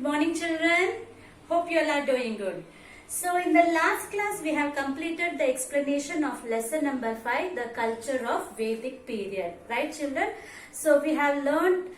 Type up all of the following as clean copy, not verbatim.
morning, children. Hope you all are doing good. So in the last class we have completed the explanation of lesson number 5, the culture of Vedic period, right children? So we have learned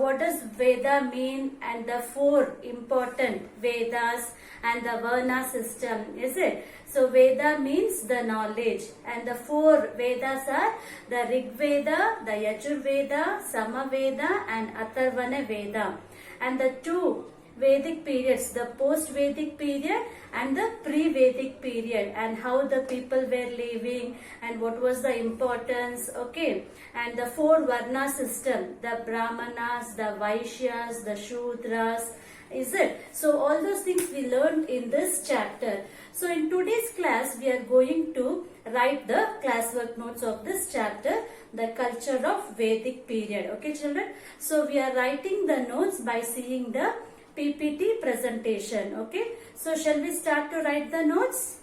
what does Veda mean and the 4 important Vedas and the Varna system, is it? So Veda means the knowledge, and the 4 Vedas are the Rig Veda, the Yajur Veda, Samaveda and Atharvana Veda. And the 2 Vedic periods, the post-Vedic period and the pre-Vedic period, and how the people were living and what was the importance, okay. And the 4 Varna system, the Brahmanas, the Vaishyas, the Shudras, is it? So all those things we learned in this chapter. So in today's class we are going to write the classwork notes of this chapter, the culture of Vedic period, okay children. So we are writing the notes by seeing the PPT presentation, okay. So shall we start to write the notes?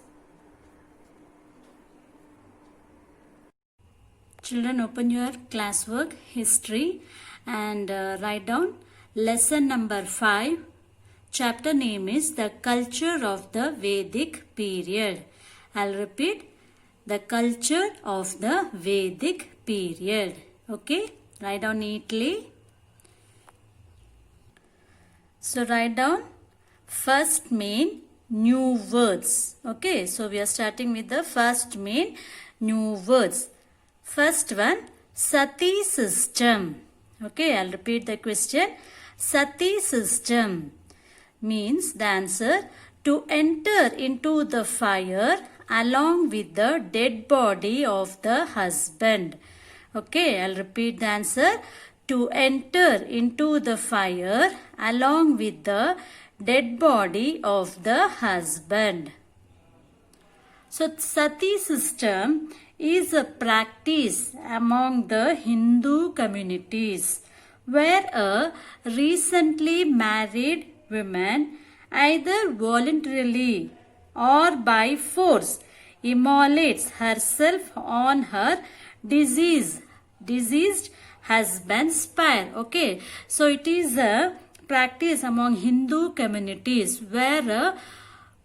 Children, open your classwork history and write down lesson number 5. Chapter name is the culture of the Vedic period. I'll repeat, the culture of the Vedic period. Okay, write down neatly. So write down first main new words. Okay, so we are starting with the first main new words. First one, Sati system. Okay, I'll repeat the question. Sati system means the answer, to enter into the fire along with the dead body of the husband. Okay, I'll repeat the answer. To enter into the fire along with the dead body of the husband. So, Sati system is a practice among the Hindu communities where a recently married woman either voluntarily or by force immolates herself on her deceased husband's pyre. Okay, so it is a practice among Hindu communities where a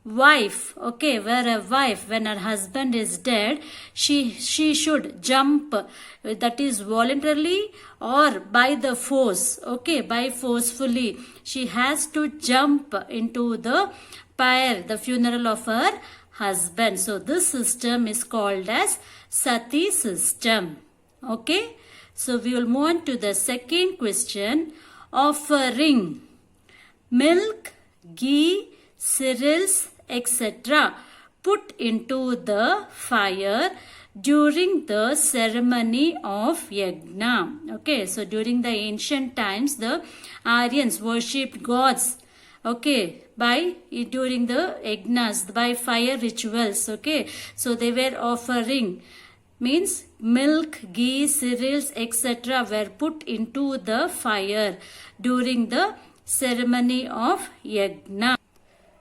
wife, okay, when her husband is dead, she should jump, that is voluntarily or by the force, okay, by forcefully she has to jump into the pyre, the funeral of her husband. So this system is called as Sati system. Okay, so we will move on to the second question. Offering milk, ghee, cereals, etc. put into the fire during the ceremony of Yajna. Okay, so during the ancient times, the Aryans worshipped gods, okay, during the Yajnas, by fire rituals, okay. So they were offering, means milk, ghee, cereals, etc. were put into the fire during the ceremony of Yajna.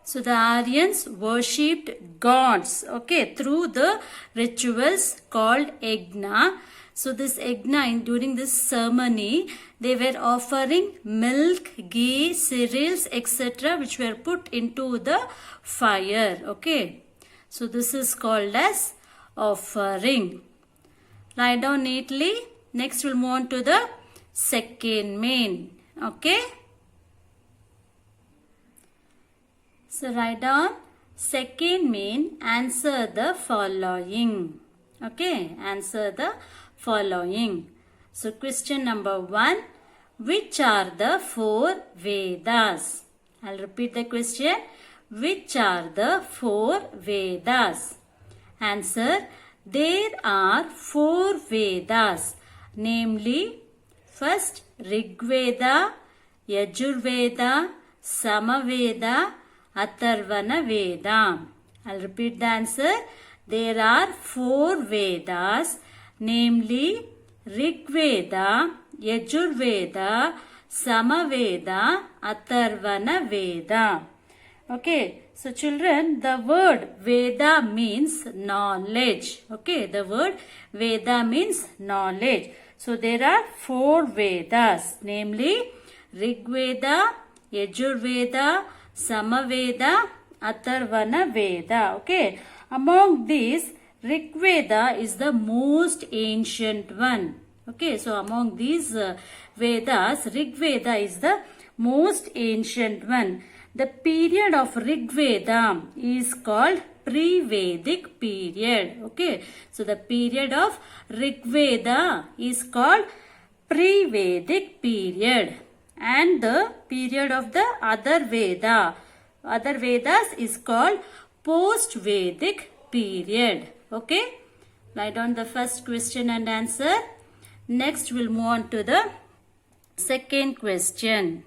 So the Aryans worshipped gods, okay, through the rituals called Yajna. So this Yajna, during this ceremony, they were offering milk, ghee, cereals, etc. which were put into the fire, okay. So this is called as offering. Write down neatly. Next we'll move on to the second main, okay. So write down second main, answer the following. Okay, answer the following. So question number 1, which are the 4 Vedas? I'll repeat the question. Which are the 4 Vedas? Answer, there are 4 Vedas, namely first Rig Veda, Yajur Veda, Samaveda, Atharvana Veda. I'll repeat the answer. There are 4 Vedas, namely Rig Veda, Yajur Veda, Samaveda, Atharvana Veda. Okay, so children, the word Veda means knowledge. Okay, the word Veda means knowledge. So there are 4 Vedas, namely Rig Veda, Yajurveda, Samaveda, Atharvana Veda. Okay. Among these, Rig Veda is the most ancient one. Okay. So among these Vedas, Rig Veda is the most ancient one. The period of Rig Veda is called pre-Vedic period. Okay. So the period of Rig Veda is called pre-Vedic period. And the period of the other Vedas is called post-Vedic period. Okay. Write down the first question and answer. Next we'll move on to the second question.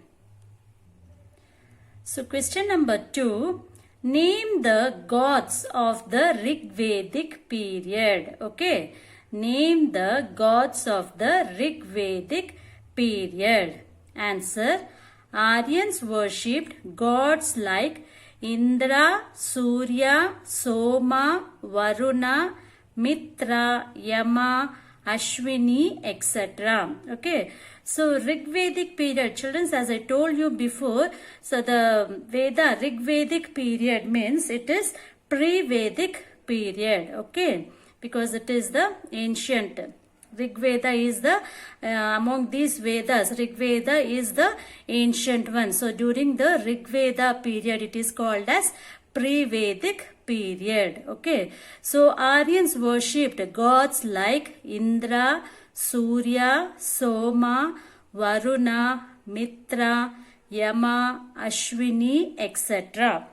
So question number 2. Name the gods of the Rig Vedic period. Okay. Name the gods of the Rig Vedic period. Answer. Aryans worshipped gods like Indra, Surya, Soma, Varuna, Mitra, Yama, Ashwini, etc. Okay. So Rig Vedic period, children, as I told you before, so the Veda, Rig Vedic period means it is pre-Vedic period. Okay. Because it is the ancient. Rig Veda is the, among these Vedas, Rig Veda is the ancient one. So during the Rig Veda period, it is called as pre-Vedic period. Okay. So Aryans worshipped gods like Indra, Surya, Soma, Varuna, Mitra, Yama, Ashwini, etc.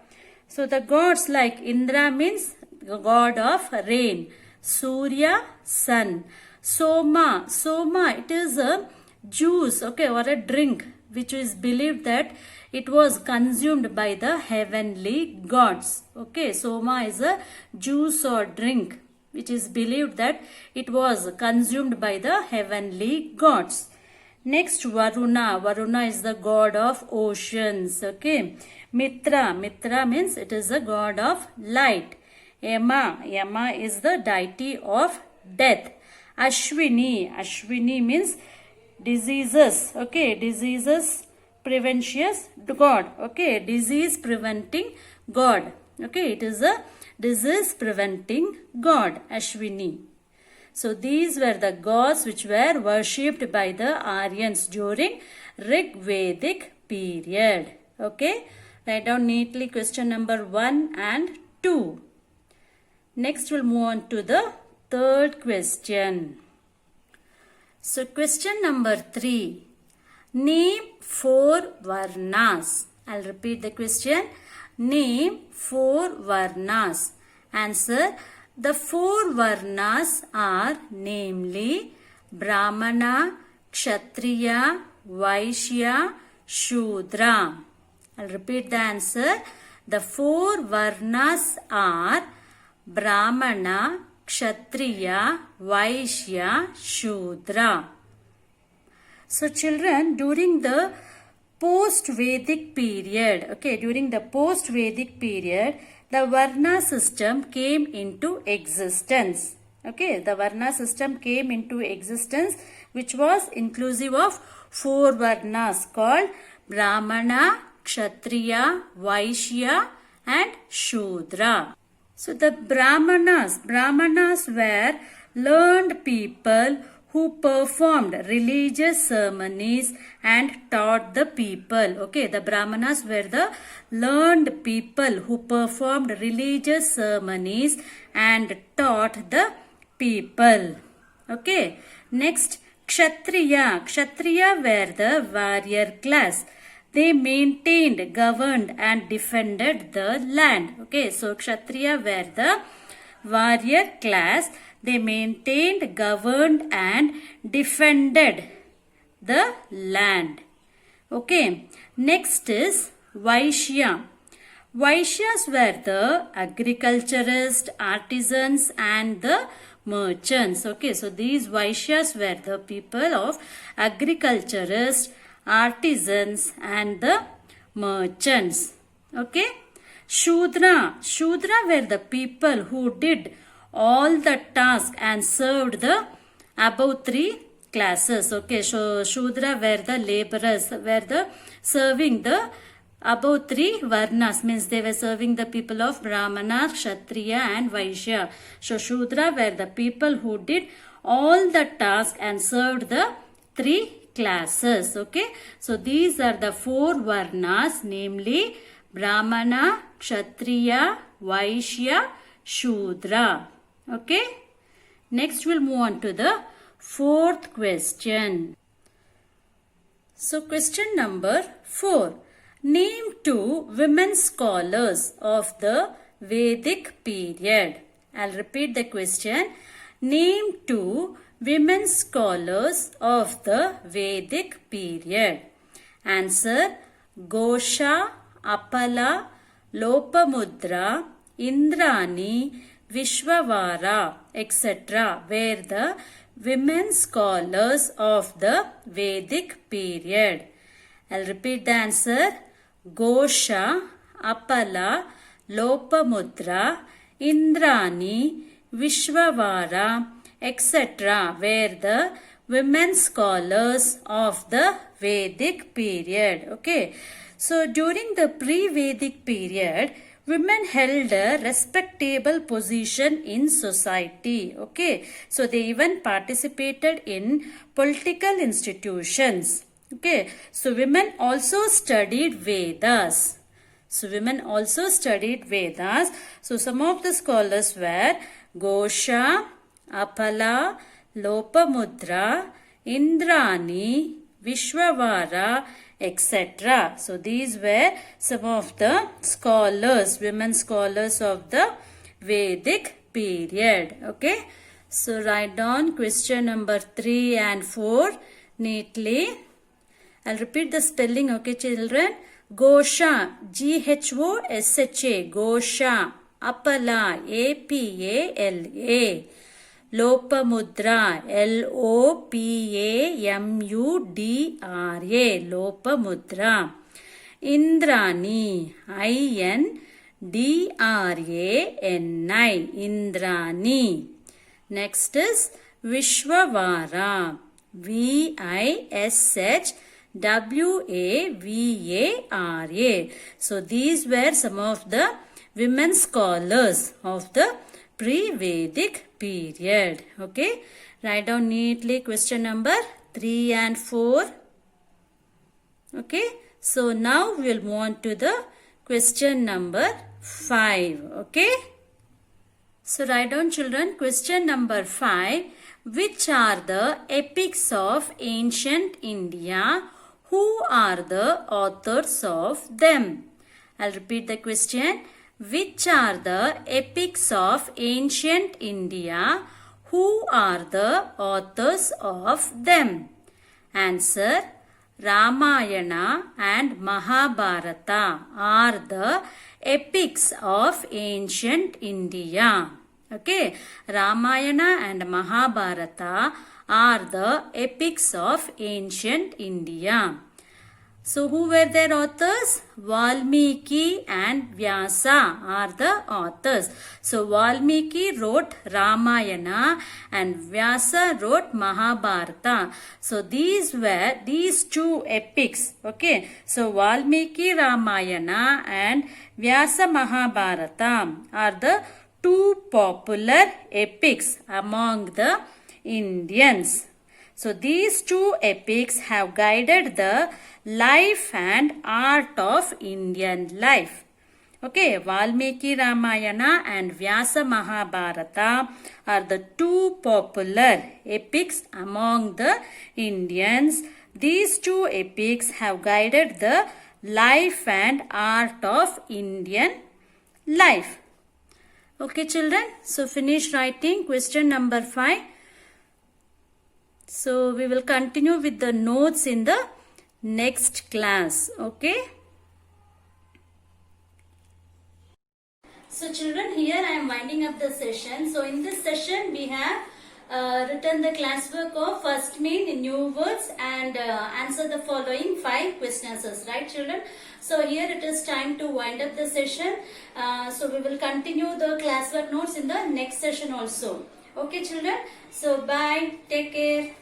So the gods like Indra means god of rain. Surya, sun. Soma, it is a juice, okay, or a drink which is believed that it was consumed by the heavenly gods. Okay, Soma is a juice or drink which is believed that it was consumed by the heavenly gods. Next, Varuna. Varuna is the god of oceans. Okay. Mitra means it is a god of light. Yama is the deity of death. Ashwini means diseases. Okay, diseases preventious god. Okay, disease preventing god. Okay, it is a disease preventing god, Ashwini. So these were the gods which were worshipped by the Aryans during Rig Vedic period. Okay, write down neatly question number 1 and 2. Next we'll move on to the third question. So question number 3. Name 4 Varnas. I'll repeat the question. Name 4 Varnas. Answer. The 4 Varnas are namely Brahmana, Kshatriya, Vaishya, Shudra. I'll repeat the answer. The 4 Varnas are Brahmana, Kshatriya, Vaishya, Shudra. So children, during the post-Vedic period, okay, during the post-Vedic period, the Varna system came into existence. Okay, the Varna system came into existence, which was inclusive of 4 Varnas called Brahmana, Kshatriya, Vaishya and Shudra. So the Brahmanas were learned people who performed religious ceremonies and taught the people. Okay, the Brahmanas were the learned people who performed religious ceremonies and taught the people. Okay, next Kshatriya. Kshatriya were the warrior class. They maintained, governed and defended the land. Okay, so Kshatriya were the warrior class. They maintained, governed and defended the land. Okay, next is Vaishya. Vaishyas were the agriculturists, artisans and the merchants. Okay, so these Vaishyas were the people of agriculturists, artisans and the merchants. Okay, Shudra were the people who did all the tasks and served the above 3 classes. Okay, so Shudra were the laborers, were the serving the above three varnas, means they were serving the people of Brahmana, Kshatriya and Vaishya. So Shudra were the people who did all the tasks and served the three classes. Okay, so these are the four varnas, namely Brahmana, Kshatriya, Vaishya, Shudra. Okay, next we'll move on to the fourth question. So question number 4. Name two women scholars of the Vedic period. I'll repeat the question. Name two women scholars of the Vedic period. Answer: Gosha, Apala, Lopamudra, Indrani, Vishwavara, etc. were the women scholars of the Vedic period. I'll repeat the answer. Gosha, Apala, Lopamudra, Indrani, Vishwavara, etc. were the women scholars of the Vedic period. Okay. So during the pre-Vedic period, women held a respectable position in society. Okay. So they even participated in political institutions. Okay. So women also studied Vedas. So some of the scholars were Gosha, Apala, Lopamudra, Indrani, Vishwavara, etc. So these were some of the scholars, women scholars of the Vedic period. Okay. So write down question number 3 and 4 neatly. I'll repeat the spelling, okay children. Gosha, Ghosha, Gosha. Apala, Apala. Lopamudra, Lopamudra, Lopamudra. Indrani, Indrani, Indrani. Next is Vishwavara, Vishwavara. So these were some of the women scholars of the pre-Vedic period. Okay, write down neatly question number 3 and 4. Okay, so now we'll move on to the question number 5. Okay, so write down children question number 5. Which are the epics of ancient India? Who are the authors of them? I'll repeat the question. Which are the epics of ancient India? Who are the authors of them? Answer: Ramayana and Mahabharata are the epics of ancient India. Okay, Ramayana and Mahabharata are the epics of ancient India. So who were their authors? Valmiki and Vyasa are the authors. So Valmiki wrote Ramayana and Vyasa wrote Mahabharata. So these two epics. Okay. So Valmiki Ramayana and Vyasa Mahabharata are the two popular epics among the Indians. So these two epics have guided the life and art of Indian life. Okay, Valmiki Ramayana and Vyasa Mahabharata are the two popular epics among the Indians. These two epics have guided the life and art of Indian life. Okay children, so finish writing question number 5. So we will continue with the notes in the next class. Okay. So children, here I am winding up the session. So in this session we have written the classwork of first mean in new words and answer the following 5 questions. Right children? So here it is time to wind up the session. So we will continue the classwork notes in the next session also. Okay children? So bye. Take care.